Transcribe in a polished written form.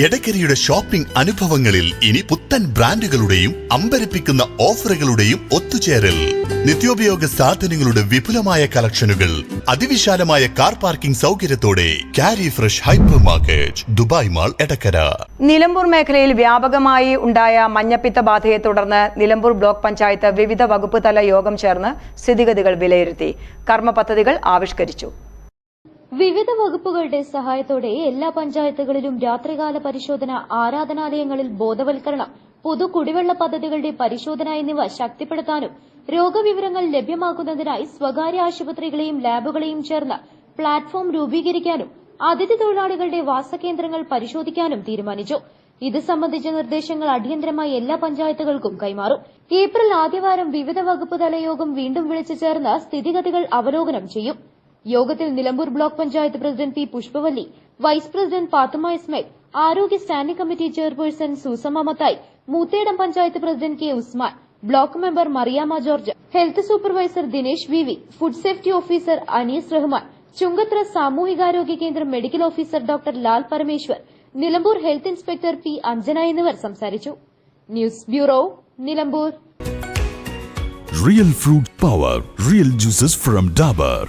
എടക്കരയുടെ shopping അനുഭവങ്ങളിൽ ഇനി പുത്തൻ ബ്രാൻഡുകളുടെയും അമ്പരപ്പിക്കുന്ന ഓഫറുകളുടെയും ഒത്തുചേരൽ. നിത്യോപയോഗ സാധനങ്ങളുടെ വിപുലമായ കളക്ഷനുകൾ, അതിവിശാലമായ കാർ പാർക്കിംഗ് സൗകര്യത്തോടെ Kari fresh hypermarket, Dubai mall, Edakkara. Nilambur മേഖലയിൽ വ്യാപകമായി ഉണ്ടായ മഞ്ഞപ്പിത്ത ബാധയെ തുടർന്ന് നിലമ്പൂർ ബ്ലോക്ക് പഞ്ചായത്ത് വിവിധ വകുപ്പ് തല യോഗം ചേർന്ന് സ്ഥിതിഗതികൾ വിലയിരുത്തി. കർമ്മ പദ്ധതികൾ ആവിഷ്കരിച്ചു. വിവിധ വകുപ്പുകളുടെ സഹായത്തോടെ എല്ലാ പഞ്ചായത്തുകളിലും രാത്രികാല പരിശോധന, ആരാധനാലയങ്ങളിൽ ബോധവൽക്കരണം, പൊതു കുടിവെള്ള പദ്ധതികളുടെ പരിശോധന എന്നിവ ശക്തിപ്പെടുത്താനും രോഗവിവരങ്ങൾ ലഭ്യമാക്കുന്നതിനായി സ്വകാര്യ ആശുപത്രികളെയും ലാബുകളെയും ചേർന്ന് പ്ലാറ്റ്ഫോം രൂപീകരിക്കാനും അതിഥി തൊഴിലാളികളുടെ വാസകേന്ദ്രങ്ങൾ പരിശോധിക്കാനും തീരുമാനിച്ചു. ഇത് സംബന്ധിച്ച നിർദ്ദേശങ്ങൾ അടിയന്തരമായി എല്ലാ പഞ്ചായത്തുകൾക്കും കൈമാറും. ഏപ്രിൽ ആദ്യവാരം വിവിധ വകുപ്പ് തല യോഗം വീണ്ടും വിളിച്ചു ചേർന്ന് സ്ഥിതിഗതികൾ അവലോകനം ചെയ്യും. യോഗത്തിൽ Nilambur block panchayat president P Pushpavalli, vice president Pathumma Ismail, ആരോഗ്യ standing committee chairperson Susamma Mathai, Moothedam panchayat president K Usman, block member Mariyamma George, health supervisor Dinesh V, food safety officer Anees Rahman, Chungathara സാമൂഹികാരോഗ്യ കേന്ദ്രം medical officer doctor Lal Parameswar, Nilambur health inspector P Anjana എന്നിവർ സംസാരിച്ചു. News bureau, Nilambur. Real fruit power, real juices from Dabur.